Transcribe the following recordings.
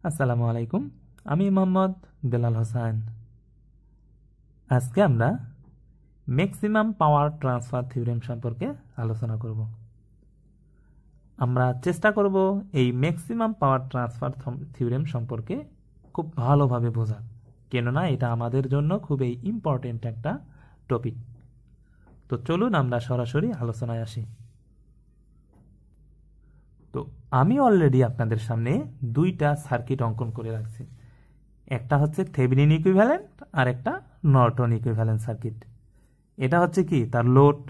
আসসালামু আলাইকুম, আমি মোহাম্মদ বেলাল হোসেন। আজকে আমরা ম্যাক্সিমাম পাওয়ার ট্রান্সফার থিওরেম সম্পর্কে আলোচনা করব। আমরা চেষ্টা করব এই ম্যাক্সিমাম পাওয়ার ট্রান্সফার থিওরেম সম্পর্কে খুব ভালোভাবে বোঝার, কেননা এটা আমাদের জন্য খুবই ইম্পর্টেন্ট একটা টপিক। তো চলুন আমরা সরাসরি আলোচনায় আসি। তো আমি অলরেডি আপনাদের সামনে দুইটা সার্কিট অঙ্কন করে রাখছি। একটা হচ্ছে থেভেনিন ইকুইভ্যালেন্ট আর একটা নর্টন ইকুইভ্যালেন্ট সার্কিট। এটা হচ্ছে কি তার লোড,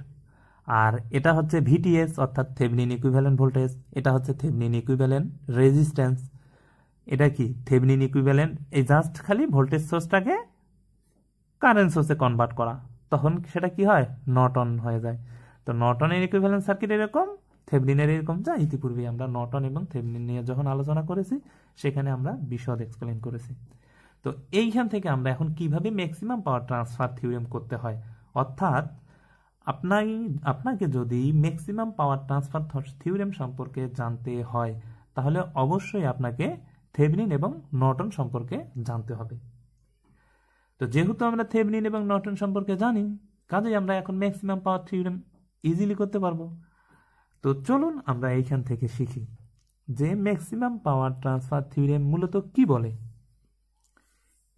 আর এটা হচ্ছে ভিটিএস অর্থাৎ থেভেনিন ইকুইভ্যালেন্ট ভোল্টেজ। এটা হচ্ছে থেভেনিন ইকুইভ্যালেন্ট রেজিস্ট্যান্স। এটা কি থেভেনিন ইকুইভ্যালেন্ট, এই জাস্ট খালি ভোল্টেজ সোর্সটাকে কারেন্ট সোর্সে কনভার্ট করা, তখন সেটা কি হয়, নর্টন হয়ে যায়। তো নর্টনের ইকুইভ্যালেন্ট সার্কিট এরকম, থেভেনিনের এরকম, যা ইতিপূর্বে আমরা নর্টন এবং থেভেনিন নিয়ে যখন আলোচনা করেছি সেখানে আমরা বিশদ এক্সপ্লেন করেছি। তো এইখান থেকে আমরা এখন কিভাবে ম্যাক্সিমাম পাওয়ার ট্রান্সফার থিওরেম করতে হয়, অর্থাৎ আপনাকে যদি ম্যাক্সিমাম পাওয়ার ট্রান্সফার থিওরেম সম্পর্কে জানতে হয় তাহলে অবশ্যই আপনাকে থেভেনিন এবং নর্টন সম্পর্কে জানতে হবে। তো যেহেতু আমরা থেভেনিন এবং নর্টন সম্পর্কে জানি, কাজেই আমরা এখন ম্যাক্সিমাম পাওয়ার থিওরেম ইজিলি করতে পারবো। তো চলুন আমরা এইখান থেকে শিখি যে ম্যাক্সিমাম পাওয়ার ট্রান্সফার থিওরেম মূলত কি বলে।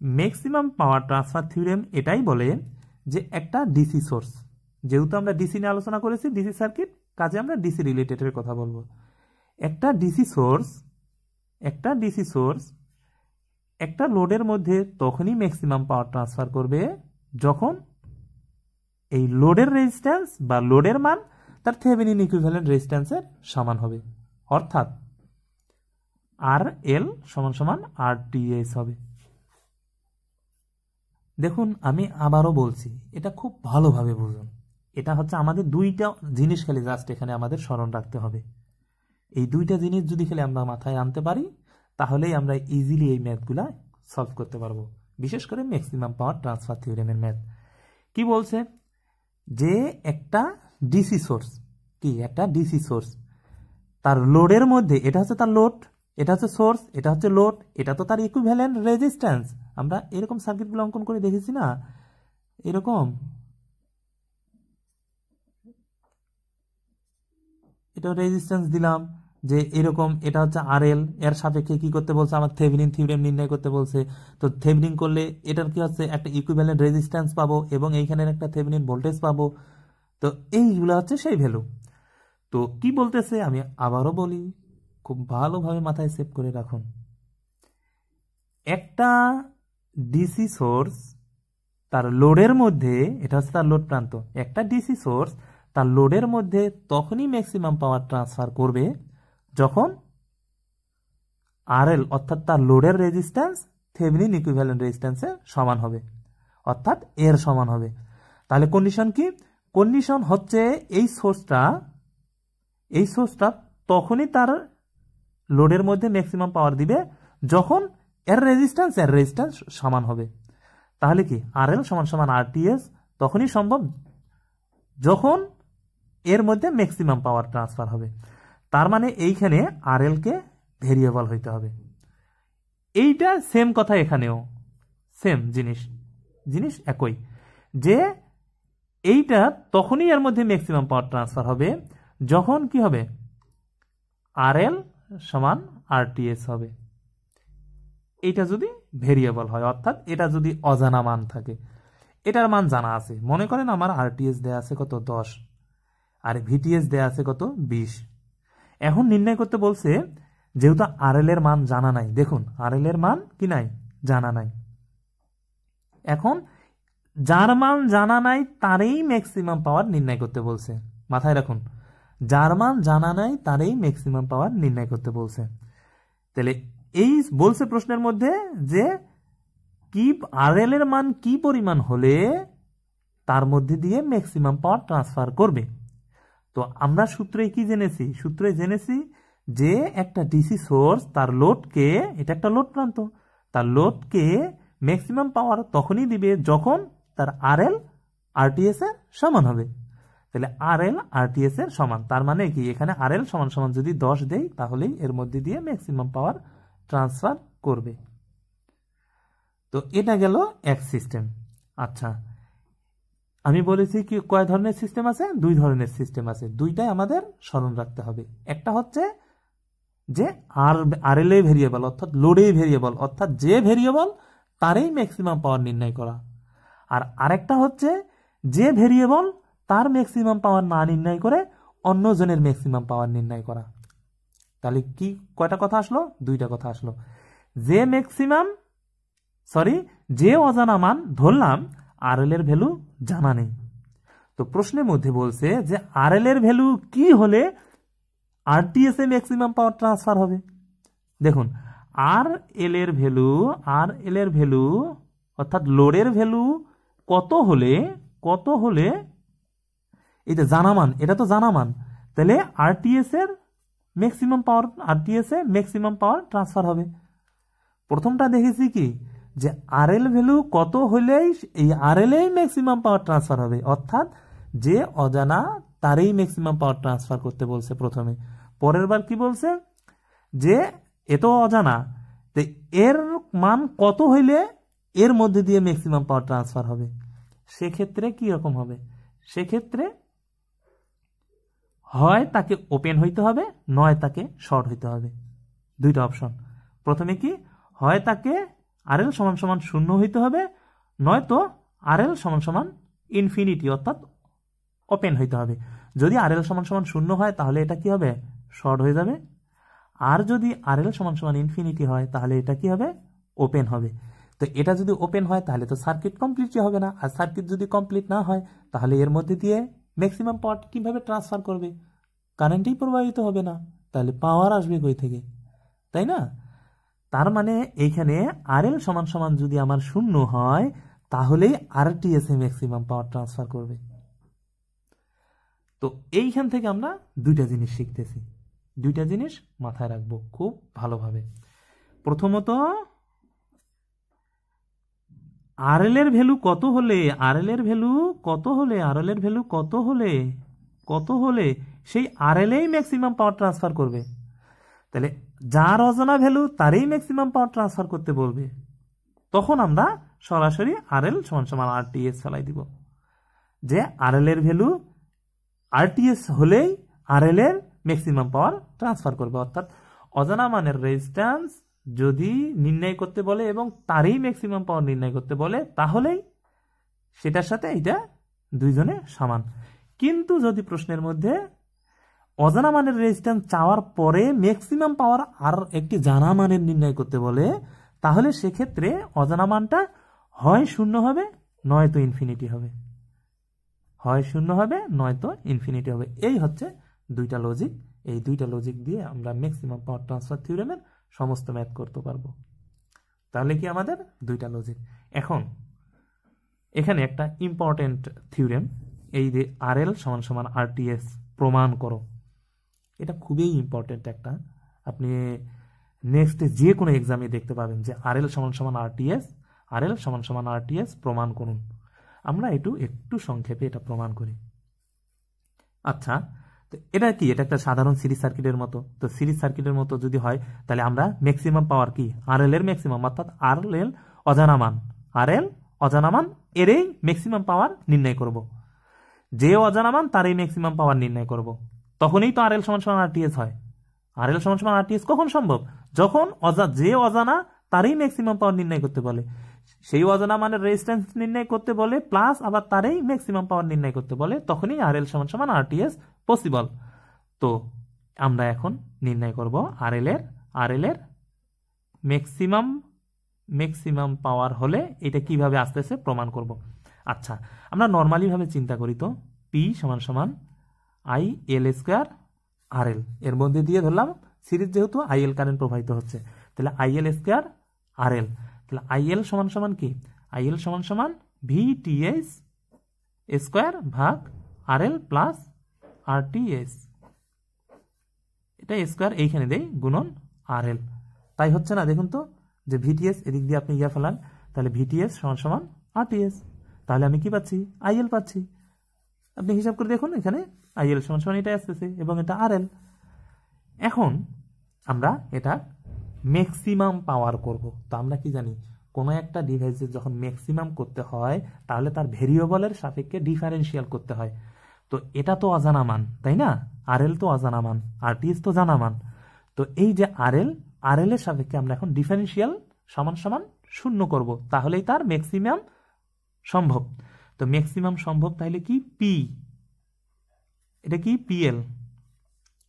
ম্যাক্সিমাম পাওয়ার ট্রান্সফার থিওরেম এটাই বলে যে একটা ডিসি সোর্স, যেহেতু আমরা ডিসি নিয়ে আলোচনা করেছি, ডিসি সার্কিট, কাজে আমরা ডিসি রিলেটেডের কথা বলবো। একটা ডিসি সোর্স একটা লোডের মধ্যে তখনই ম্যাক্সিমাম পাওয়ার ট্রান্সফার করবে যখন এই লোডের রেজিস্ট্যান্স বা লোডের মান তার থেভেনিন ইকুইভ্যালেন্ট রেজিস্ট্যান্সের সমান হবে, অর্থাৎ আর এল সমান সমান আর টি এস হবে। দেখুন আমি আবারও বলছি, এটা খুব ভালোভাবে বুঝুন। এটা হচ্ছে আমাদের দুইটা জিনিস খালি জাস্ট এখানে আমাদের স্মরণ রাখতে হবে। এই দুইটা জিনিস যদি খালি আমরা মাথায় আনতে পারি তাহলেই আমরা ইজিলি এই ম্যাথগুলা সলভ করতে পারবো, বিশেষ করে ম্যাক্সিমাম পাওয়ার ট্রান্সফার থিওরেমের ম্যাথ। কি বলছে যে একটা ডিসি সোর্স, একটা ডিসি সোর্স তার লোডের মধ্যে, এটা হচ্ছে তার লোড, এটা হচ্ছে সোর্স, এটা হচ্ছে লোড, এটা তো তার ইকুইভ্যালেন্ট রেজিস্ট্যান্স। আমরা এরকম সার্কিটগুলো অঙ্কন করে দেখেছি না, এরকম এটা রেজিস্ট্যান্স দিলাম যে এরকম, এটা হচ্ছে আর এল, এর সাপেক্ষে কি করতে বলছে, আমার থেভেনিন থিওরেম নির্ণয় করতে বলছে। তো থেভেনিন করলে এটার কি হচ্ছে, একটা ইকুইভ্যালেন্ট রেজিস্ট্যান্স পাবো এবং এইখানের একটা থেভেনিন ভোল্টেজ পাবো। তো এইগুলো হচ্ছে সেই ভ্যালু। তো কি বলতেছে আমি আবারও বলি, খুব ভালোভাবে মাথায় সেভ করে রাখুন। একটা ডিসি সোর্স তার লোডের মধ্যে, এটা হচ্ছে তার লোড প্রান্ত, একটা ডিসি সোর্স তার লোডের মধ্যে তখনই ম্যাক্সিমাম পাওয়ার ট্রান্সফার করবে যখন আরএল অর্থাৎ তার লোডের রেজিস্ট্যান্স থেভেনিন ইকুইভ্যালেন্ট রেজিস্ট্যান্সের সমান হবে, অর্থাৎ এর সমান হবে। তাহলে কন্ডিশন কি, কন্ডিশন হচ্ছে এই সোর্সটা তখনই তার লোডের মধ্যে ম্যাক্সিমাম পাওয়ার দিবে যখন এর রেজিস্ট্যান্স সমান হবে। তাহলে কি আরএল সমান সমান আরটিএস তখনই সম্ভব যখন এর মধ্যে ম্যাক্সিমাম পাওয়ার ট্রান্সফার হবে। তার মানে এইখানে আরএল কে ভেরিয়েবল হইতে হবে। এইটা সেম কথা এখানেও, সেম জিনিস একই, যে এইটা তখনই এর মধ্যে ম্যাক্সিমাম পাওয়ার ট্রান্সফার হবে যখন কি হবে, আরএল সমান আরটিএস হবে। এইটা যদি ভেরিয়েবল হয়, অর্থাৎ এটা যদি অজানা মান থাকে, এটার মান জানা আছে, মনে করেন আমার আরটিএস দেয়া আছে কত 10 আর ভিটিএস দেয়া আছে কত 20। এখন নির্ণয় করতে বলছে, যেহেতু আরএল এর মান জানা নাই, দেখুন আরএল এর মান কি নাই, জানা নাই। এখন যার মান জানা নাই তারই ম্যাক্সিমাম পাওয়ার নির্ণয় করতে বলছে, মাথায় রাখুন, যার মান জানা নাই তারই ম্যাক্সিমাম পাওয়ার নির্ণয় করতে বলছে। তাহলে এই বলছে প্রশ্নের মধ্যে যে কি আরএল এর মান কি পরিমাণ হলে তার মধ্যে দিয়ে ম্যাক্সিমাম পাওয়ার ট্রান্সফার করবে। তো আমরা সূত্রে কি জেনেছি, যে একটা ডিসি সোর্স তার লোডকে, এটা একটা লোড প্রান্ত, তার লোডকে ম্যাক্সিমাম পাওয়ার তখনই দিবে যখন তার আরএল আরটিএস এর সমান হবে। তাহলে আরএল আরটিএস এর সমান, তার মানে কি এখানে আরএল সমান সমান যদি 10 দেই তাহলেই এর মধ্যে দিয়ে ম্যাক্সিমাম পাওয়ার ট্রান্সফার করবে। তো এটা গেল এক সিস্টেম। আচ্ছা, আমি বলেছি কি কয় ধরনের সিস্টেম আছে? দুই ধরনের সিস্টেম আছে, দুইটাই আমাদের স্মরণ রাখতে হবে। একটা হচ্ছে যে আরএলএ ভেরিয়েবল অর্থাৎ লোডে ভেরিয়েবল অর্থাৎ যে ভেরিয়েবল তারই ম্যাক্সিমাম পাওয়ার নির্ণয় করা, আর আরেকটা হচ্ছে যে ভেরিয়েবল তার ম্যাক্সিমাম পাওয়ার না নির্ণয় করে অন্য জনের ম্যাক্সিমাম পাওয়ার নির্ণয় করা। তাহলে কি কয়টা কথা আসলো? দুইটা কথা আসলো। যে অজানা মান ধরলাম আরএল এর ভ্যালু জানা নেই। তো প্রশ্নের মধ্যে বলছে যে আরএল এর ভ্যালু কি হলে আরটিএস এ ম্যাক্সিমাম পাওয়ার ট্রান্সফার হবে। দেখুন, আরএল এর ভ্যালু অর্থাৎ লোডের ভ্যালু কত হলে এই যে জানা মান, এটা তো জানা মান, তাহলে আরটিএস এ ম্যাক্সিমাম পাওয়ার ট্রান্সফার হবে। প্রথমটা দেখেছি কি যে আরএল ভ্যালু কত হলেই এই আরএল এই ম্যাক্সিমাম পাওয়ার ট্রান্সফার হবে, অর্থাৎ যে অজানা তারই ম্যাক্সিমাম পাওয়ার ট্রান্সফার করতে বলছে প্রথমে। পরের বার কি বলছে যে এত অজানা, তো এর মান কত হইলে এর মধ্যে দিয়ে ম্যাক্সিমাম পাওয়ার ট্রান্সফার হবে। সেক্ষেত্রে কি রকম হবে? সেক্ষেত্রে হয় তাকে ওপেন হইতে হবে, নয় তাকে শর্ট হইতে হবে। দুইটা অপশন। প্রথমে কি হয় তাকে আরএল সমান সমান 0 হইতে হবে, নয়তো আরএল সমান সমান ইনফিনিটি অর্থাৎ ওপেন হইতে হবে। যদি আরএল সমান সমান 0 হয় তাহলে এটা কি হবে? শর্ট হয়ে যাবে। আর যদি আরএল সমান সমান ইনফিনিটি হয় তাহলে এটা কি হবে? ওপেন হবে। তো এটা যদি ওপেন হয় তাহলে তো সার্কিট কমপ্লিটই হবে না, আর সার্কিট যদি কমপ্লিট না হয় তাহলে এর মধ্যে দিয়ে ম্যাক্সিমাম পাওয়ার কিভাবে ট্রান্সফার করবে? কারেন্টই প্রবাহিত হবে না, তাহলে পাওয়ার আসবে কই থেকে? তাই না? তার মানে এইখানে আরএল সমান সমান যদি আমার 0 হয় তাহলে আরটিএস এ ম্যাক্সিমাম পাওয়ার ট্রান্সফার করবে। তো এইখান থেকে আমরা দুইটা জিনিস শিখতেছি, দুইটা জিনিস মাথায় রাখবো খুব ভালোভাবে। প্রথমত আরএল এর ভ্যালু কত হলে সেই আরএল এই ম্যাক্সিমাম পাওয়ার ট্রান্সফার করবে। তাহলে যার অজানা ভ্যালু তারই ম্যাক্সিমাম পাওয়ার ট্রান্সফার করতে বলবে, তখন আমরা সরাসরি আরএল সমান সমান আরটিএস ফেলাই দিব। যে আরএল এর ভ্যালু আরটিএস হলেই আরএল এর ম্যাক্সিমাম পাওয়ার ট্রান্সফার করবে, অর্থাৎ অজানা মানের রেজিস্ট্যান্স যদি নির্ণয় করতে বলে এবং তারই ম্যাক্সিমাম পাওয়ার নির্ণয় করতে বলে তাহলেই সেটার সাথে এটা দুইজনে সমান। কিন্তু যদি প্রশ্নের মধ্যে অজানা মানের রেজিস্ট্যান্স চাওয়ার পরে ম্যাক্সিমাম পাওয়ার আর একটি জানা মানের নির্ণয় করতে বলে, তাহলে সেক্ষেত্রে অজানা মানটা হয় 0 হবে নয়তো ইনফিনিটি হবে, এই হচ্ছে দুইটা লজিক। এই দুইটা লজিক দিয়ে আমরা ম্যাক্সিমাম পাওয়ার ট্রান্সফার থিওরেমের সমস্ত ম্যাথ করতে পারবো। তাহলে কি আমাদের দুইটা লজিক। এখন এখানে একটা ইম্পর্টেন্ট থিওরেম, এই যে আরএল সমান সমান আরটিএস প্রমাণ করো, এটা খুবই ইম্পর্টেন্ট একটা। আপনি নেক্সট যে কোনো এক্সামে দেখতে পাবেন যে আরএল সমান সমান আরটিএস প্রমাণ করুন। আমরা একটু সংক্ষেপে এটা প্রমাণ করি। আচ্ছা, তো এটা কি? এটা একটা সাধারণ সিরিজ সার্কিটের মতো। তো সিরিজ সার্কিটের মতো যদি হয় তাহলে আমরা ম্যাক্সিমাম পাওয়ার কি আরএল এর ম্যাক্সিমাম অর্থাৎ আরএল অজানা মান এরই ম্যাক্সিমাম পাওয়ার নির্ণয় করব। যে অজানা মান তারই ম্যাক্সিমাম পাওয়ার নির্ণয় করব, তখনই তো আরএল সমান সমান আরটিএস হয়। আরএল সমান সমান আরটিএস কখন সম্ভব? যখন যে অজানা তারই ম্যাক্সিমাম পাওয়ার নির্ণয় করতে বলে, সেই অজানা মানের রেজিস্ট্যান্স নির্ণয় করতে বলে প্লাস আবার তারই ম্যাক্সিমাম পাওয়ার নির্ণয় করতে বলে, তখনই আরএল সমান সমান আরটিএস পসিবল। তো আমরা এখন নির্ণয় করব আরএল এর ম্যাক্সিমাম পাওয়ার হলে এটা কিভাবে আস্তে আস্তে প্রমাণ করব। আচ্ছা, আমরা নর্মালি ভাবে চিন্তা করি তো পি সমান সমান আইএল স্কয়ার আরএল, এর মধ্যে দিয়ে ধরলাম সিরিজ যেহেতু আইএল কারেন্ট প্রবাহিত হচ্ছে, তাহলে আইএল স্কয়ার আরএল, তাহলে আইএল সমান সমান কি? আইএল সমান সমান ভিটিএস স্কয়ার ভাগ আরএল প্লাস আরটিএস, এটা স্কয়ার এইখানে দেই গুণন আরএল। তাই হচ্ছে না? দেখুন তো যে ভিটিএস এদিক দিয়ে আপনি ফেলান, তাহলে ভিটিএস সমান সমান আরটিএস, তাহলে আমি কি পাচ্ছি? আইএল পাচ্ছি। আপনি হিসাব করে দেখুন, এখানে আইএল সমান সমান এটা আসতেছে এবং এটা আরএল। এখন আমরা এটা ম্যাক্সিমাম পাওয়ার করব। তো আমরা কি জানি, কোনো একটা ডিভাইসে যখন ম্যাক্সিমাম করতে হয় তাহলে তার ভেরিয়েবলের সাপেক্ষে ডিফারেন্সিয়াল করতে হয়। তো এটা তো অজানা মান, তাই না? আরএল তো অজানা মান, আরটিএস তো জানা মান। তো এই যে আরএল এর সাপেক্ষে আমরা এখন ডিফারেন্সিয়াল সমান সমান 0 করব, তাহলেই তার ম্যাক্সিমাম সম্ভব। তো ম্যাক্সিমাম সম্ভব তাহলে কি পি, এটা কি পিএল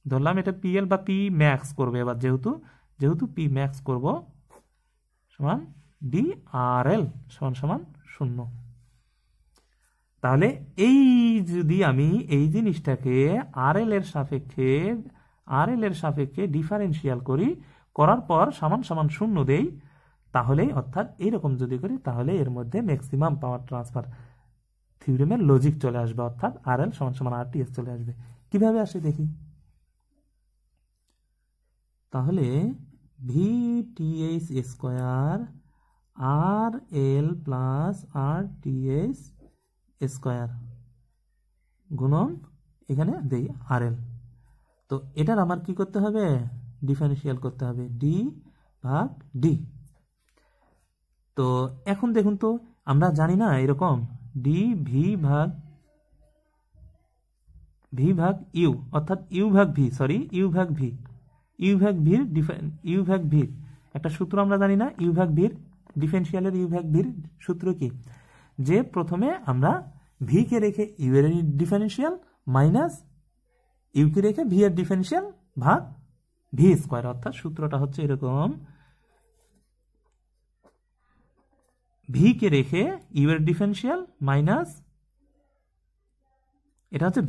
ধরলাম, এটা পিএল বা পি ম্যাক্স করবে। এবার যেহেতু পি ম্যাক্স করব সমান ডি আর এল সমান সমান 0। তাহলে এই যদি আমি এই জিনিসটাকে আরএল এর সাপেক্ষে ডিফারেন্সিয়াল করার পর সমান সমান 0 দেই, তাহলে অর্থাৎ এইরকম যদি করি তাহলে এর মধ্যে ম্যাক্সিমাম পাওয়ার ট্রান্সফার থিওরেমের লজিক চলে আসবে, অর্থাৎ আরএল সমান সমান আরটিএস চলে আসবে। কিভাবে আসে দেখি। তাহলে ভিটিএস স্কোয়ার আর এল প্লাস আর টিএস স্কোয়ার গুণন এখানে দেই আর এল। তো এটার আমার কি করতে হবে, ডিফারেন্সিয়াল করতে হবে, ডি ভাগ ডি। তো এখন দেখুন তো আমরা জানি না এরকম ডি ভি ভাগ ইউ, অর্থাৎ ইউ ভাগ ভির একটা সূত্র আমরা জানি না, ইউ ভাগ ভির ডিফারেন্সিয়ালের ইউ ভাগ ভির সূত্র কি, যে প্রথমে আমরা ভি কে রেখে ইউ এর ডিফারেন্সিয়াল মাইনাস ইউ কে রেখে ভি এর ডিফারেন্সিয়াল ভাগ ভি স্কোয়ার। অর্থাৎ সূত্রটা হচ্ছে এরকম, ভি কে রেখে ইউ এর ডিফারেন্সিয়াল মাইনাস এটা হচ্ছে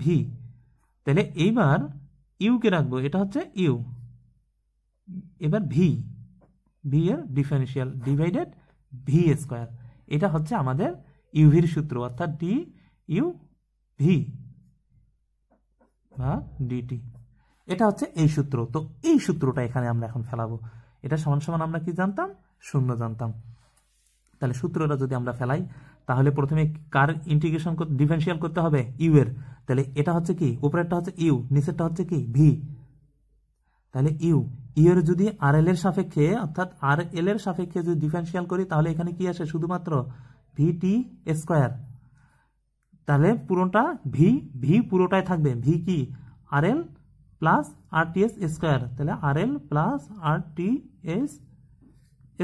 ভি, তাহলে এইবার ইউ কে রাখবো, এটা হচ্ছে ইউ, এবার ভি এর ডিফারেন্সিয়াল ডিভাইডেড ভি স্কোয়ার। এটা হচ্ছে আমাদের ইউভির সূত্র, অর্থাৎ ডি ইউ ভি বা ডিটি, এটা হচ্ছে এই সূত্র। তো এই সূত্রটা এখানে আমরা এখন ফেলাবো। এটা সমান সমান আমরা কি জানতাম, 0 জানতাম। তাহলে সূত্রটা যদি আমরা ফেলাই তাহলে প্রথমে কার ইন্টিগ্রেশন ডিফারেন্সিয়াল করতে হবে, ইউ এর। তাহলে এটা হচ্ছে কি, উপরেরটা হচ্ছে ইউ, নিচেরটা হচ্ছে কি ভি। তাহলে ইউ এর যদি আর এল এর সাপেক্ষে অর্থাৎ আর এল এর সাপেক্ষে যদি ডিফারেন্সিয়াল করি তাহলে এখানে কি আসে, শুধুমাত্র ভিটি স্কোয়ার। তাহলে পুরোটা ভি পুরোটাই থাকবে, ভি কি আর এল প্লাস আর টি এস স্কোয়ার, তাহলে আর এল প্লাস আর টি এস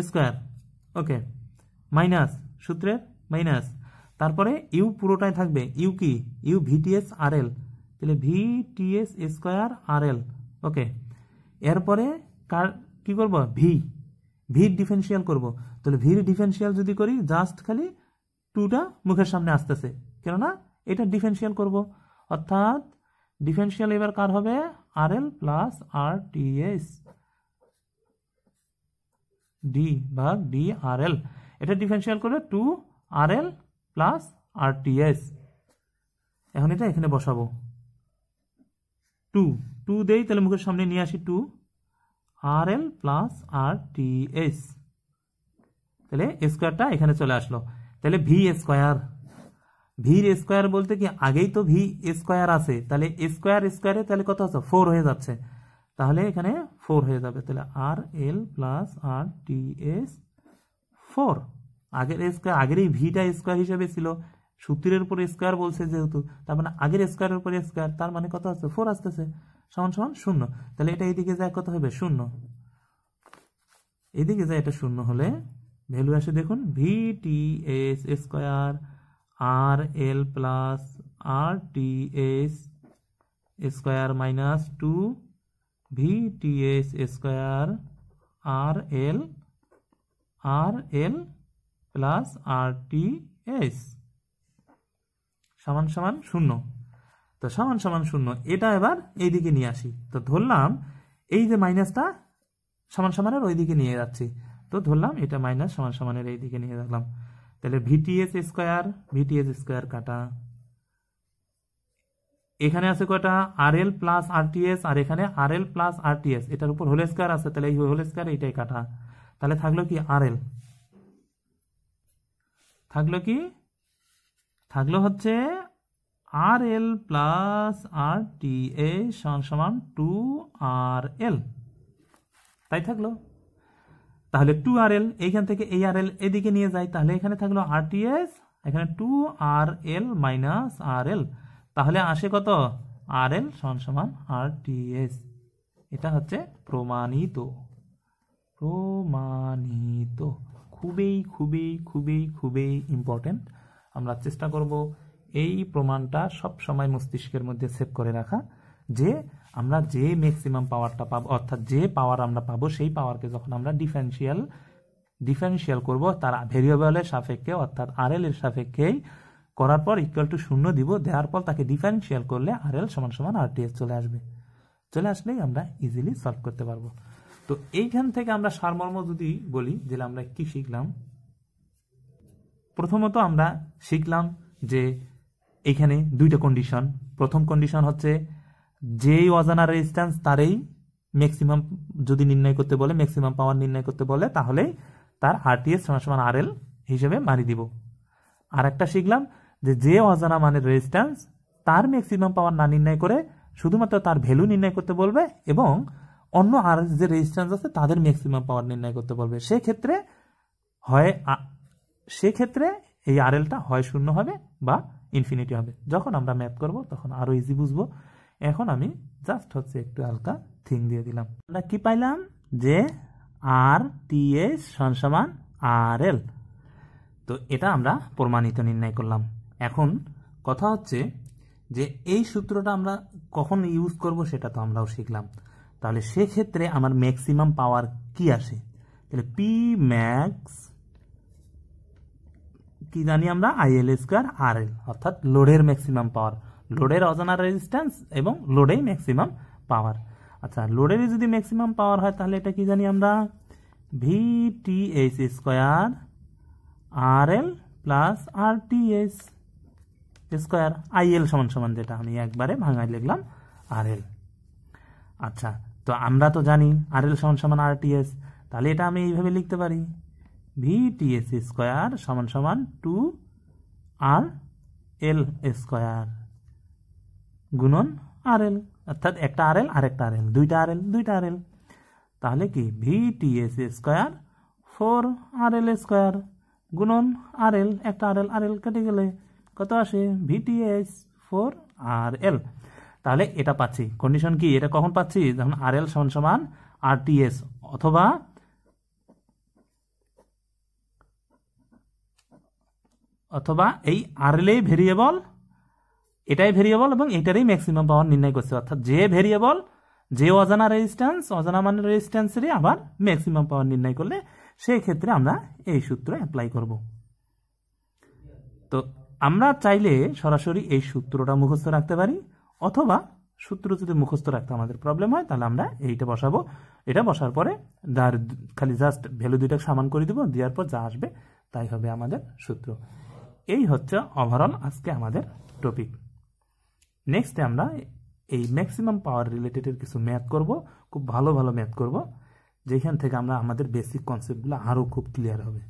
স্কোয়ার। ওকে, মাইনাস সূত্রের মাইনাস, তারপরে ইউ পুরোটাই থাকবে, ইউ কি ইউ ভিটিএস আর এল, তাহলে ভিটিএস স্কোয়ার আর এল। ওকে, এরপরে কার কি করব, ভির ডিফারেন্সিয়াল করব। তাহলে ভির ডিফারেন্সিয়াল যদি করি জাস্ট খালি 2টা মুখের সামনে আসতেছে, কেননা এটা ডিফারেন্সিয়াল করব, অর্থাৎ ডিফারেন্সিয়াল এবার কার হবে, আর এল প্লাস আর টি এস ডি ভাগ ডি আর এল। এটা ডিফারেন্সিয়াল করে 2 আর এল প্লাস আর টি এস। এখন এটা এখানে বসাবো, 2 দেই, তাহলে মুখের সামনে নিয়ে আসি 2 আর এল প্লাস আর টি এস, তাহলে স্কোয়ারটা এখানে চলে আসলো। তাহলে ভি স্কোয়ার বলতে কি, আগেই তো ভি স্কোয়ার আছে, তাহলে স্কোয়ারে তাহলে কত আছে, 4 হয়ে যাচ্ছে, তাহলে এখানে 4 হয়ে যাবে। তাহলে আর এল প্লাস আর টি এস 4, আগের এই ভিটা স্কোয়ার হিসেবে ছিল, সূত্রের উপর স্কোয়ার বলছে যেহেতু, তার মানে আগের স্কোয়ারের উপর স্কোয়ার, তার মানে কত আছে, 4 আসতেছে, সমান সমান 0। তাহলে এটা এইদিকে যায় কত হবে, 0, এইদিকে যায় এটা 0 হলে ভ্যালু আসে দেখুন, ভিটি এস স্কোয়ার আর এল প্লাস আর টি এস স্কোয়ার মাইনাস 2 ভিটি এস স্কোয়ার আর এল প্লাস আর টি এস সমান সমান 0। তো সমান সমান 0, এটা এবার এইদিকে নিয়ে আসি। তো ধরলাম এই যে মাইনাসটা সমান সমানের ওইদিকে নিয়ে যাচ্ছি, তো ধরলাম এটা মাইনাস সমান সমানের এইদিকে নিয়ে রাখলাম। তাহলে ভিটিএস স্কোয়ার কাটা, এখানে আছে কয়টা, আর এল প্লাস আর টি এস, আর এখানে আর এল প্লাস আর টি এস, এটার উপর হোল স্কোয়ার আছে, তাহলে এই হোল স্কোয়ার এইটাই কাটা। তাহলে থাকলো কি আর এল, থাকলো হচ্ছে আর এল প্লাস আর টি এস সমান 2 আর এল। তাই থাকলো। তাহলে 2RL এইখান থেকে এই RL এদিকে নিয়ে যাই, তাহলে এখানে থাকলো RTS, এখানে 2RL মাইনাস RL, তাহলে আসে কত? RL সমান RTS। এটা হচ্ছে প্রমাণিত। প্রমাণিত খুবই খুবই খুবই খুবই ইম্পর্টেন্ট। আমরা চেষ্টা করব এই প্রমাণটা সব সময় মস্তিষ্কের মধ্যে সেভ করে রাখা, যে আমরা যে ম্যাক্সিমাম পাওয়ারটা পাবো, অর্থাৎ যে পাওয়ার আমরা পাবো সেই পাওয়ারকে যখন আমরা ডিফারেন্সিয়াল করব তার ভেরিয়েবলের সাপেক্ষে, অর্থাৎ RL এর সাপেক্ষেই করার পর ইকুয়াল টু 0 দিব, দেওয়ার পর তাকে ডিফারেন্সিয়াল করলে RL সমান RTS চলে আসবে। চলে আসলেই আমরা ইজিলি সলভ করতে পারবো। তো এইখান থেকে আমরা সারমর্ম যদি বলি, যে আমরা কি শিখলাম, প্রথমত আমরা শিখলাম যে এইখানে দুইটা কন্ডিশন। প্রথম কন্ডিশন হচ্ছে যেই অজানা রেজিস্ট্যান্স তারই ম্যাক্সিমাম যদি নির্ণয় করতে বলে, ম্যাক্সিমাম পাওয়ার নির্ণয় করতে বলে, তাহলেই তার RTS সমান RL হিসেবে মারি দিব। আর একটা শিখলাম যে অজানা মানের রেজিস্ট্যান্স তার ম্যাক্সিমাম পাওয়ার না নির্ণয় করে শুধুমাত্র তার ভ্যালু নির্ণয় করতে বলবে এবং অন্য আর যে রেজিস্ট্যান্স আছে তাদের ম্যাক্সিমাম পাওয়ার নির্ণয় করতে বলবে। সেক্ষেত্রে এই RLটা হয় 0 হবে বা ইনফিনিটি হবে। যখন আমরা ম্যাথ করব তখন আরো ইজি বুঝবো। এখন আমি জাস্ট হচ্ছে একটু হালকা থিং দিয়ে দিলাম। আমরা কি পাইলাম? যে RTS সমান RL। তো এটা আমরা প্রমাণিত নির্ণয় করলাম। এখন কথা হচ্ছে যে এই সূত্রটা আমরা কখন ইউজ করব সেটা তো আমরাও শিখলাম। তাহলে সেক্ষেত্রে আমার ম্যাক্সিমাম পাওয়ার কি আসে? তাহলে পি ম্যাক্স কি জানি আমরা? IL² RL, অর্থাৎ লোডের ম্যাক্সিমাম পাওয়ার, লোডের অজানা রেজিস্ট্যান্স এবং লোডেই ম্যাক্সিমাম পাওয়ার। আচ্ছা, লোডের যদি ম্যাক্সিমাম পাওয়ার হয় তাহলে এটা কি জানি আমরা? VTH² RL plus RTS square, IL সমান যেটা আমি একবারে ভাঙায় লিখলাম RL। আচ্ছা, তো আমরা তো জানি RL সমান RTS, তাহলে এটা আমি এইভাবে লিখতে পারি VTH² সমান 2RL² গুণন RL, অর্থাৎ একটা RL আর একটা RL, দুইটা RL। তাহলে কি VTH² 4RL² গুণন RL, একটা RL কেটে গেলে কত আসে? VTH 4RL। তাহলে এটা পাচ্ছি। কন্ডিশন কি? এটা কখন পাচ্ছি? যখন RL সমান RTS, অথবা এই RL ভেরিয়েবল, এটাই ভেরিয়েবল এবং এটারই ম্যাক্সিমাম পাওয়ার নির্ণয় করছে, অর্থাৎ যে ভেরিয়েবল যে অজানা রেজিস্ট্যান্স, অজানা মানের রেজিস্ট্যান্সেরই আবার ম্যাক্সিমাম পাওয়ার নির্ণয় করলে সেই ক্ষেত্রে আমরা এই সূত্র অ্যাপ্লাই করব। তো আমরা চাইলে সরাসরি এই সূত্রটা মুখস্থ রাখতে পারি, অথবা সূত্র যদি মুখস্থ রাখতে আমাদের প্রবলেম হয় তাহলে আমরা এইটা বসাবো। এটা বসার পরে খালি জাস্ট ভ্যালু দুইটা সমান করে দিব, দেওয়ার পর যা আসবে তাই হবে আমাদের সূত্র। এই হচ্ছে ওভারঅল আজকে আমাদের টপিক। নেক্সটে আমরা এই ম্যাক্সিমাম পাওয়ার রিলেটেডের কিছু ম্যাথ করব, খুব ভালো ম্যাথ করব, যেখান থেকে আমরা আমাদের বেসিক কনসেপ্টগুলো আরও খুব ক্লিয়ার হবে।